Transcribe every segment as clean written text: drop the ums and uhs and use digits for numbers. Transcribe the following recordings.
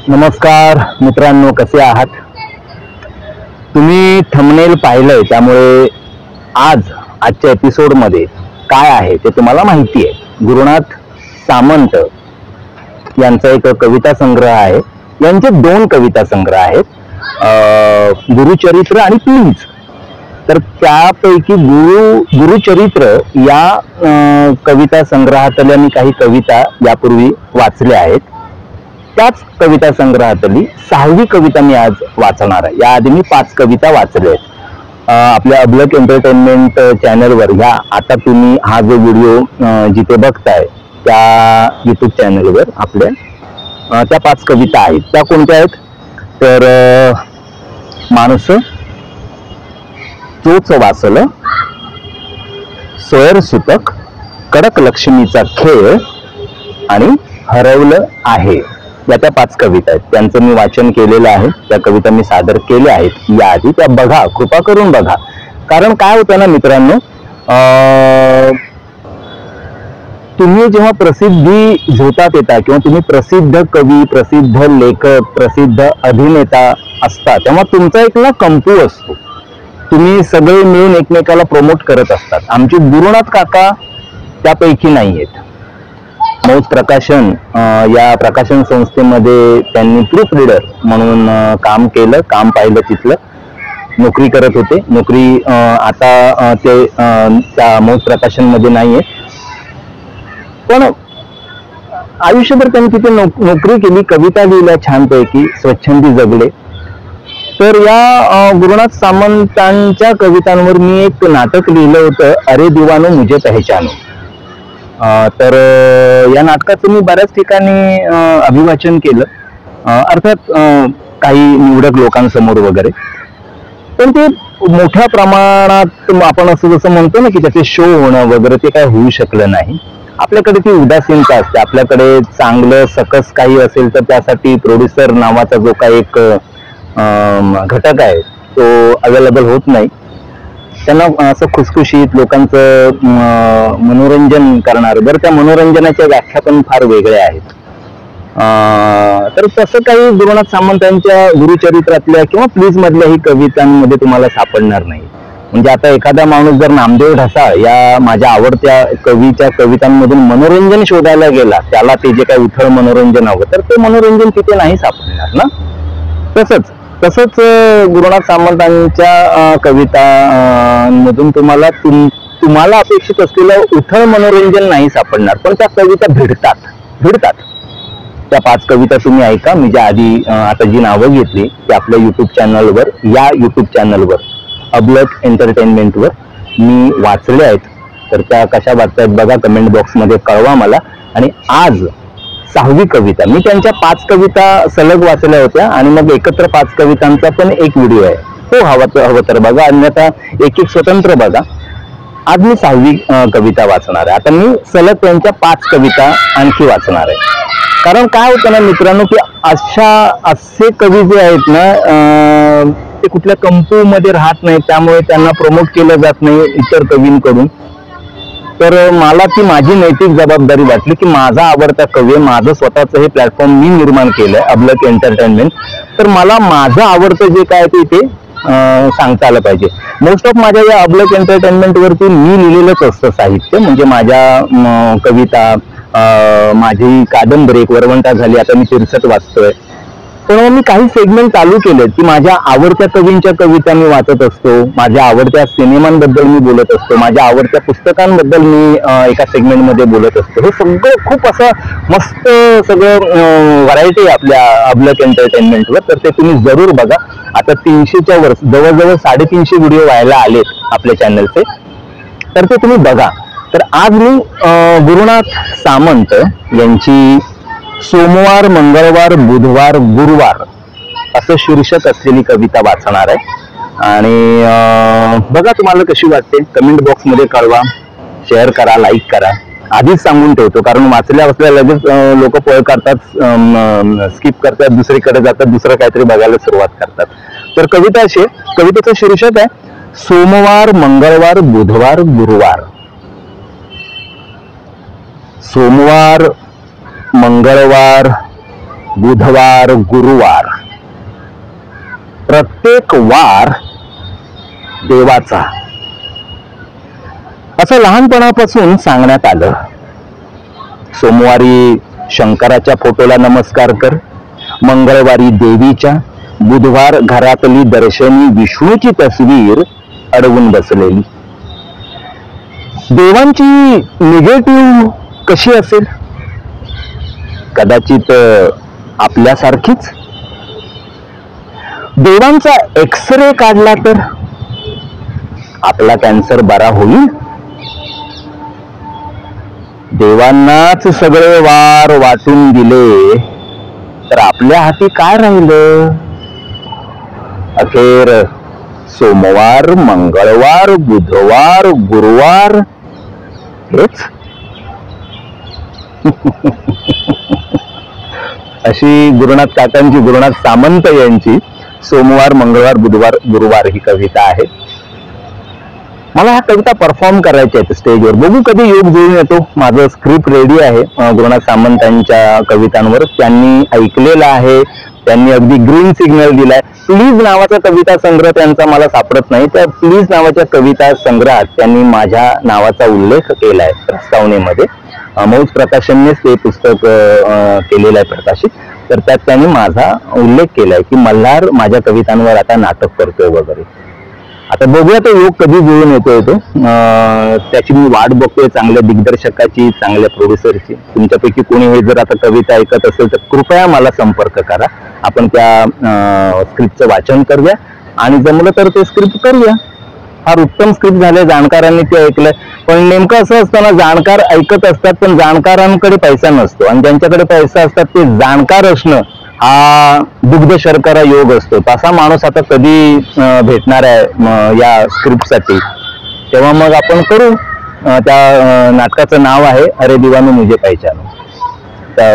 नमस्कार मित्रांनो, कसे आहात तुम्ही? थंबनेल पाहिलंय त्यामुळे आजच्या एपिसोडमध्ये काय आहे ते तुम्हाला माहिती आहे. गुरुनाथ सामंत यांचा एक कविता संग्रह आहे. यांचे 2 कविता संग्रह आहेत, गुरुचरित्र आणि प्लीज. तर त्यापैकी गुरुचरित्र या कविता संग्रहातल्या मी काही कविता यापूर्वी वाचल्या आहेत. त्याच कविता संग्रहातली 6वी कविता मी आज वाचणार आहे. याआधी मी 5 कविता वाचल्या आहेत. आपल्या अबलक एंटरटेनमेंट चॅनलवर ह्या आता तुम्ही हा जो व्हिडिओ जिथे बघताय त्या यूट्यूब चॅनलवर आपल्या त्या 5 कविता आहेत. त्या कोणत्या आहेत तर माणसं, चोच वाचलं, सोयर सुतक, कडक लक्ष्मीचा खेळ आणि हरवलं आहे. या त्या 5 कविता आहेत. त्यांचं मी वाचन केलेलं आहे. त्या कविता मी सादर केल्या आहेत याआधी. त्या बघा, कृपा करून बघा. कारण काय होतं ना मित्रांनो, तुम्ही जेव्हा प्रसिद्धी झोतात येता किंवा तुम्ही प्रसिद्ध कवी, प्रसिद्ध लेखक, प्रसिद्ध अभिनेता असता, तेव्हा तुमचा एक ना कंपू असतो. तुम्ही सगळे मिळून एकमेकाला प्रमोट करत असतात. आमचे गुरुनाथ काका त्यापैकी नाही आहेत. मौज प्रकाशन या प्रकाशन संस्थेमध्ये त्यांनी प्रूफ रीडर म्हणून काम केलं, काम पाहिलं, तिथलं नोकरी करत होते. नोकरी आता ते त्या मौज प्रकाशन मध्ये नाहीये, पण आयुष्यभर त्यांनी तिथे नोकरी केली, कविता लिहिल्या छानपैकी, स्वच्छंदी जगले. तर या गुरुनाथ सामंतांच्या कवितांवर मी एक नाटक लिहिलं होतं, अरे दिवानो मुझे पहचानो. तर या नाटकाचं मी बऱ्याच ठिकाणी अभिवाचन केलं, अर्थात काही निवडक लोकांसमोर वगैरे. पण ते मोठ्या प्रमाणात आपण असं जसं म्हणतो ना की त्याचे शो होणं वगैरे ते काय होऊ शकलं नाही. आपल्याकडे ती उदासीनता असते. आपल्याकडे चांगलं सकस काही असेल तर त्यासाठी प्रोड्युसर नावाचा जो काही एक घटक आहे तो अवेलेबल होत नाही. त्यांना असं खुसखुशीत लोकांचं मनोरंजन करणार. बरं, त्या मनोरंजनाच्या व्याख्या पण फार वेगळ्या आहेत. तर तसं काही गुरुनाथ सामंतांच्या गुरुचरित्रातल्या किंवा प्लीज मधल्याही कवितांमध्ये तुम्हाला सापडणार नाही. म्हणजे आता एखादा माणूस जर नामदेव ढसाळ या माझ्या आवडत्या कवीच्या कवितांमधून मनोरंजन शोधायला गेला, त्याला ते जे काही उथळ मनोरंजन हवं, तर ते मनोरंजन तिथे नाही सापडणार ना. तसंच गुरुनाथ सामंतांच्या कवितांमधून तुम्हाला अपेक्षित असलेलं उथळ मनोरंजन नाही सापडणार, पण त्या कविता भिडतात. त्या 5 कविता तुम्ही ऐका. मी ज्या आधी आता जी नावं घेतली ते आपल्या यूट्यूब चॅनलवर, या यूट्यूब चॅनलवर अबलक एंटरटेनमेंटवर मी वाचल्या आहेत. तर त्या कशा वाचतायत बघा, कमेंट बॉक्समध्ये कळवा मला. आणि आज 6वी कविता, मी त्यांच्या 5 कविता सलग वाचल्या होत्या आणि मग एकत्र 5 कवितांचा पण एक व्हिडिओ आहे, तो हवं तर बघा, अन्यथा एक स्वतंत्र बघा. आज मी 6वी कविता वाचणार आहे. आता मी सलग त्यांच्या 5 कविता आणखी वाचणार आहे. कारण काय होतं ना मित्रांनो की असे कवी जे आहेत ना ते कुठल्या कंपू मध्ये राहत नाही, त्यामुळे त्यांना प्रमोट केलं जात नाही इतर कवींकडून. तर मला ती माझी नैतिक जबाबदारी वाटली की माझा आवडता कवी, माझं स्वतःचं हे प्लॅटफॉर्म मी निर्माण केलंय, अबलक एंटरटेनमेंट. तर मला माझं आवडतं जे काय ते इथे सांगता आलं पाहिजे. मोस्ट ऑफ माझ्या या अबलक एंटरटेनमेंट वरती मी लिहिलेलंच असतं साहित्य. म्हणजे माझ्या कविता, माझी कादंबरी एक वरवंटा झाली, आता मी 63 वाचतोय. पण मी काही सेगमेंट चालू केले की माझ्या आवडत्या कवींच्या कविता मी वाचत असतो, माझ्या आवडत्या सिनेमांबद्दल मी बोलत असतो, माझ्या आवडत्या पुस्तकांबद्दल मी एका सेगमेंटमध्ये बोलत असतो. हे सगळं खूप असं मस्त सगळं व्हरायटी आपल्या अबलक एंटरटेनमेंटवर. तर ते तुम्ही जरूर बघा. आता 300च्या वर जवळजवळ 350 व्हिडिओ व्हायला आलेत आपल्या चॅनलचे, तर ते तुम्ही बघा. तर आज मी गुरुनाथ सामंत यांची सोमवार, मंगळवार, बुधवार, गुरुवार असं शीर्षक असलेली कविता वाचणार आहे. आणि बघा तुम्हाला कशी वाटते, कमेंट बॉक्स मध्ये कळवा, शेअर करा, लाईक करा. आधीच सांगून ठेवतो कारण वाचल्या लगेच लोक पळ करतात, स्किप करतात, दुसरीकडे जातात, दुसरं काहीतरी बघायला सुरुवात करतात. तर कविता अशी, कवितेचं शीर्षक आहे सोमवार, मंगळवार, बुधवार, गुरुवार. सोमवार, मंगळवार, बुधवार, गुरुवार, प्रत्येक वार देवाचा, असं लहानपणापासून सांगण्यात आलं. सोमवारी शंकराच्या फोटोला नमस्कार कर, मंगळवारी देवीच्या, बुधवार घरातली दर्शनी विष्णूची तस्वीर अडवून बसलेली. देवांची निगेटिव्ह कशी असेल? कदाचित आपल्यासारखीच. देवांचा एक्सरे काढला तर आपला कॅन्सर बरा होईल. देवांनाच सगळे वार वाटून दिले तर आपल्या हाती काय राहिलं? अखेर सोमवार, मंगळवार, बुधवार, गुरुवार हेच. अशी गुरुनाथ काकांची, गुरुनाथ सामंत यांची सोमवार, मंगळवार, बुधवार, गुरुवार ही कविता आहे. मला ह्या कविता परफॉर्म करायच्या आहेत स्टेजवर. बघू कधी योग जुळून येतो. माझं स्क्रिप्ट रेडी आहे गुरुनाथ सामंतांच्या कवितांवर. त्यांनी ऐकलेलं आहे, त्यांनी अगदी ग्रीन सिग्नल दिलाय. प्लीज नावाचा कविता संग्रह त्यांचा मला सापडत नाही. त्या प्लीज नावाच्या कविता संग्रहात त्यांनी माझ्या नावाचा उल्लेख केलाय प्रस्तावनेमध्ये. मौज प्रकाशननेच ते पुस्तक केलेलं आहे प्रकाशित. तर त्यात त्यांनी माझा उल्लेख केलाय की मल्हार माझ्या कवितांवर आता नाटक करतोय वगैरे. आता बघूया तो योग कधी जुळून येतोय तो. त्याची मी वाट बघतोय, चांगल्या दिग्दर्शकाची, चांगल्या प्रोड्युसरची. तुमच्यापैकी कोणी हे जर आता कविता ऐकत असेल तर कृपया मला संपर्क करा. आपण त्या स्क्रिप्टचं वाचन करूया आणि जमलं तर ते स्क्रिप्ट करूया. फार उत्तम स्क्रिप्ट झाले, जाणकारांनी ते ऐकलंय. पण नेमकं असं असतं ना, जाणकार ऐकत असतात पण जाणकारांकडे पैसा नसतो, आणि ज्यांच्याकडे पैसा असतात ते जाणकार असणं हा दुग्ध शर्करा योग असतो. तसा माणूस आता कधी भेटणार आहे या स्क्रिप्टसाठी? तेव्हा मग आपण करू. त्या नाटकाचं नाव आहे अरे दिवानो मुझे पहचानो.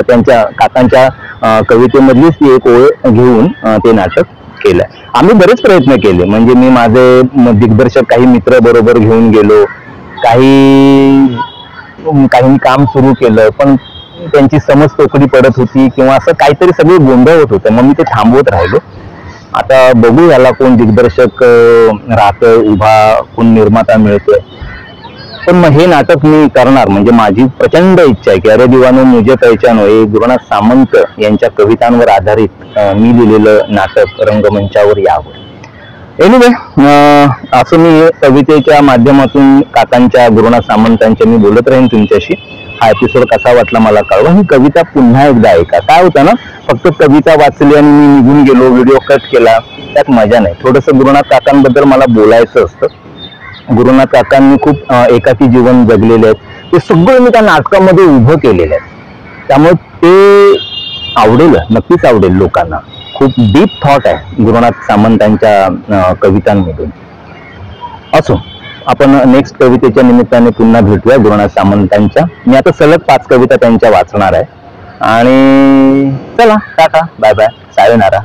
त्यांच्या काकांच्या कवितेमधलीच ती एक ओळ घेऊन ते नाटक केलंय. आम्ही बरेच प्रयत्न केले, म्हणजे मी माझे दिग्दर्शक काही मित्र बरोबर घेऊन गेलो, काही काम सुरू केलं, पण त्यांची समज तोकडी पडत होती किंवा असं काहीतरी सगळे गोंधळ होत होतं. मग मी ते थांबवत राहिलो. आता बघू याला कोण दिग्दर्शक राहतोय उभा, कोण निर्माता मिळतोय. पण मग हे नाटक मी करणार. म्हणजे माझी प्रचंड इच्छा आहे की अरे दिवानो मुझे पहचानो हे गुरुनाथ सामंत यांच्या कवितांवर आधारित मी लिहिलेलं नाटक रंगमंचावर यावं. एनिवे, असं मी कवितेच्या माध्यमातून काकांच्या, गुरुनाथ सामंतांच्या मी बोलत राहीन तुमच्याशी. हा एपिसोड कसा वाटला मला कळवा. ही कविता पुन्हा एकदा ऐका. काय होतं ना, फक्त कविता वाचली आणि मी निघून गेलो, व्हिडिओ कट केला, त्यात मजा नाही. थोडंसं गुरुनाथ काकांबद्दल मला बोलायचं असतं. गुरुनाथ काकांनी खूप एकाकी जीवन जगलेले आहेत. ते सगळं मी त्या नाटकामध्ये उभं केलेलं आहे. त्यामुळे ते आवडेल, नक्कीच आवडेल लोकांना. खूप डीप थॉट आहे गुरुनाथ सामंतांच्या कवितांमधून. असो, आपण नेक्स्ट कवितेच्या निमित्ताने पुन्हा भेटूया गुरुनाथ सामंतांच्या. मी आता सलग 5 कविता त्यांच्या वाचणार आहे. आणि चला, टाटा, बाय बाय, सायोनारा.